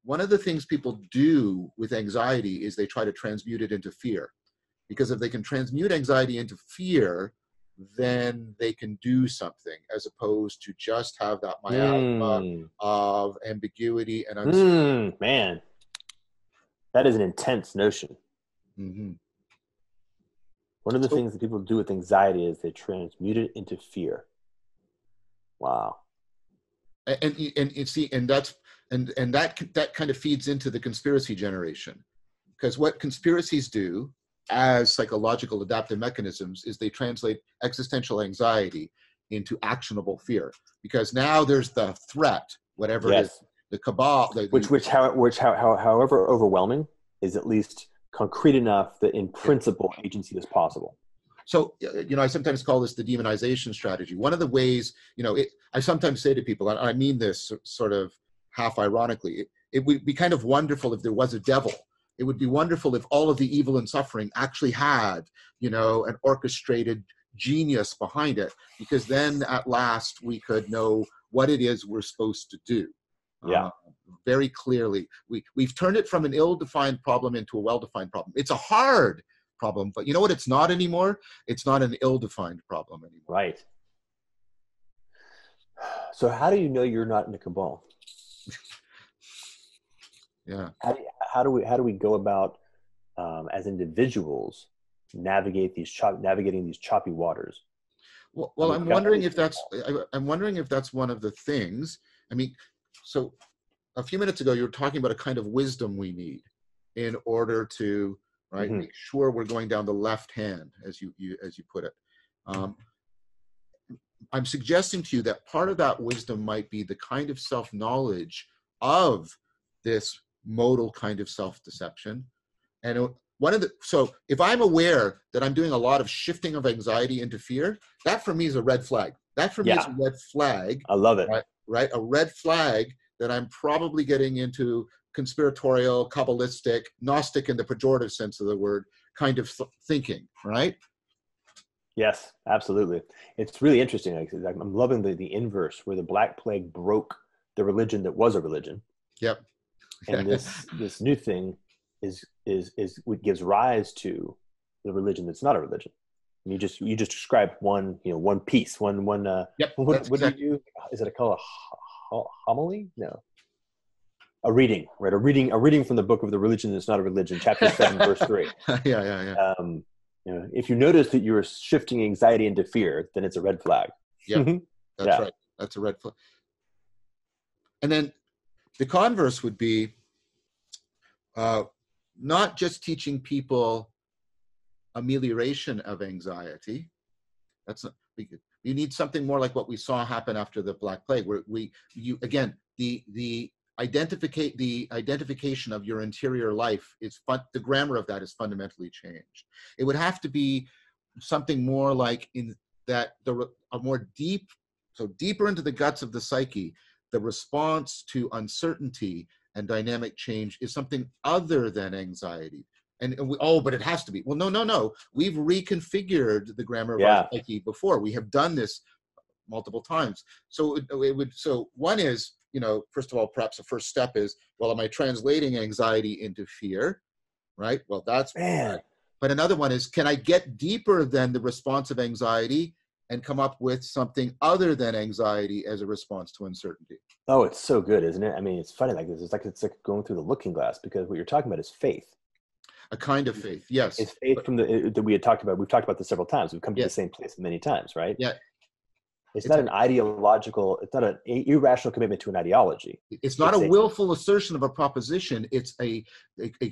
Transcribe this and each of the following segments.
one of the things people do with anxiety is they try to transmute it into fear. Because if they can transmute anxiety into fear, then they can do something, as opposed to just have that miasma of ambiguity and uncertainty. Man, that is an intense notion. Mm-hmm. One of the things that people do with anxiety is they transmute it into fear. Wow. And you see, and that kind of feeds into the conspiracy generation, because what conspiracies do as psychological adaptive mechanisms is they translate existential anxiety into actionable fear, because now there's the threat, whatever it is, the cabal, which however overwhelming, is at least concrete enough that in principle agency is possible. So, I sometimes call this the demonization strategy. One of the ways, I sometimes say to people, and I mean this sort of half ironically, it would be kind of wonderful if there was a devil. It would be wonderful if all of the evil and suffering actually had, an orchestrated genius behind it, because then at last we could know what it is we're supposed to do. Very clearly. We've turned it from an ill-defined problem into a well-defined problem. It's a hard problem, but you know what it's not anymore? It's not an ill-defined problem anymore. Right. So how do you know you're not in a cabal? Yeah. How do we go about as individuals navigating these choppy waters? Well, I'm wondering if that's one of the things. I mean, so a few minutes ago you were talking about a kind of wisdom we need in order to make sure we're going down the left hand, as you put it. I'm suggesting to you that part of that wisdom might be the kind of self-knowledge of this modal kind of self-deception. And so if I'm aware that I'm doing a lot of shifting of anxiety into fear, that for me is a red flag. That for me is a red flag. I love it. Right? A red flag that I'm probably getting into conspiratorial, Kabbalistic, Gnostic in the pejorative sense of the word, kind of thinking, right? Yes, absolutely. It's really interesting. I'm loving the inverse, where the Black Plague broke the religion that was a religion. Yep. And this new thing is what gives rise to the religion that's not a religion. And you just described one piece, one. Yep. What do you do? Is it called a homily? No. A reading, right? A reading from the book of the religion that's not a religion, chapter 7, verse 3. Yeah. If you notice that you're shifting anxiety into fear, then it's a red flag. Yeah, that's right. That's a red flag. And then the converse would be not just teaching people amelioration of anxiety. That's not. You need something more like what we saw happen after the Black Plague, where the identification of your interior life is the grammar of that is fundamentally changed. It would have to be something more like deeper into the guts of the psyche. The response to uncertainty and dynamic change is something other than anxiety. But it has to be. Well, no. We've reconfigured the grammar of our psyche before. We have done this multiple times. So one is, first of all, perhaps the first step is, well, am I translating anxiety into fear? Right? Well, that's bad. But another one is, can I get deeper than the response of anxiety and come up with something other than anxiety as a response to uncertainty? Oh, it's so good, isn't it? I mean, it's funny like this. It's like going through the looking glass, because what you're talking about is faith. A kind of faith, yes. It's faith that we had talked about. We've talked about this several times. We've come to the same place many times, right? Yeah. It's not an ideological, it's not an irrational commitment to an ideology. It's not a willful assertion of a proposition. It's a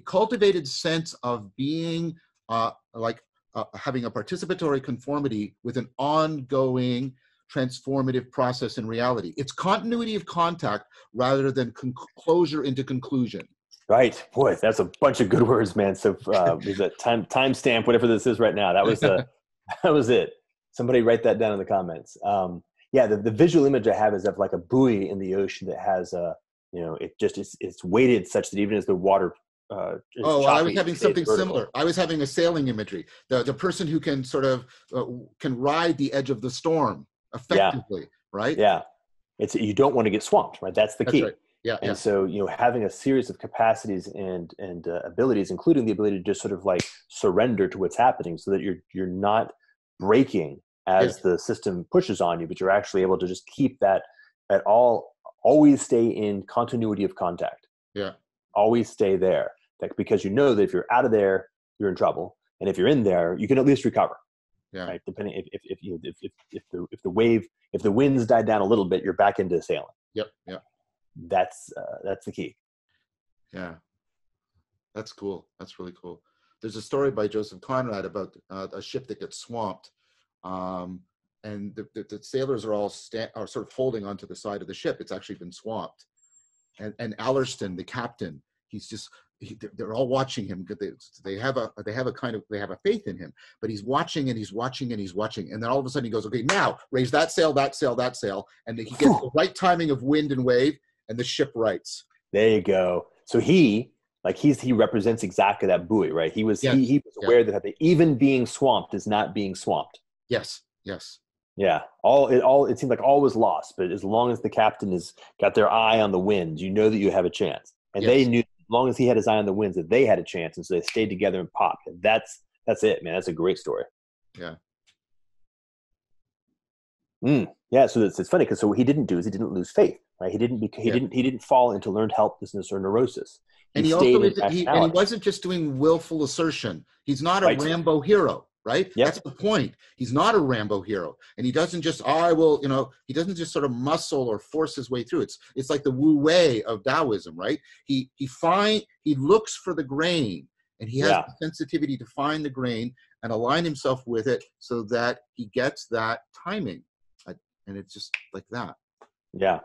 cultivated sense of being having a participatory conformity with an ongoing transformative process in reality. It's continuity of contact rather than closure into conclusion. Right. Boy, that's a bunch of good words, man. So there's a timestamp, whatever this is right now. That was it. Somebody write that down in the comments. The visual image I have is of like a buoy in the ocean that has it's weighted such that even as the water is choppy, I was having something similar. I was having a sailing imagery. The person who can sort of can ride the edge of the storm effectively, right? Yeah. You don't want to get swamped, right? That's the key. Right. Yeah. And so, having a series of capacities and abilities, including the ability to just sort of like surrender to what's happening, so that you're not breaking as the system pushes on you, but you're actually able to just keep that always stay in continuity of contact. Yeah. Always stay there, because you know that if you're out of there, you're in trouble, and if you're in there, you can at least recover. Yeah. Right. Depending if the winds died down a little bit, you're back into sailing. Yep. Yeah. That's the key. Yeah. That's cool. That's really cool. There's a story by Joseph Conrad about a ship that gets swamped, and the sailors are all are sort of holding onto the side of the ship. It's actually been swamped, and Allerston, the captain, they're all watching him because they have a faith in him, but he's watching and he's watching and he's watching, and then all of a sudden he goes, okay, now raise that sail, that sail, that sail, and he gets the right timing of wind and wave, and the ship rights. There you go. So he represents exactly that buoy, right? He was aware that even being swamped is not being swamped. Yes. Yes. Yeah. It seemed like all was lost, but as long as the captain has got their eye on the wind, you know that you have a chance. And they knew, as long as he had his eye on the winds, that they had a chance, and so they stayed together and popped. And that's it, man. That's a great story. Yeah. Yeah. So it's funny because what he didn't do is he didn't lose faith, right? He didn't fall into learned helplessness or neurosis. He wasn't just doing willful assertion. He's not a Rambo hero, right? Yep. That's the point. He's not a Rambo hero, and he doesn't just he doesn't just sort of muscle or force his way through. It's like the Wu Wei of Taoism, right? He looks for the grain, and he has the sensitivity to find the grain and align himself with it so that he gets that timing, and it's just like that. Yeah.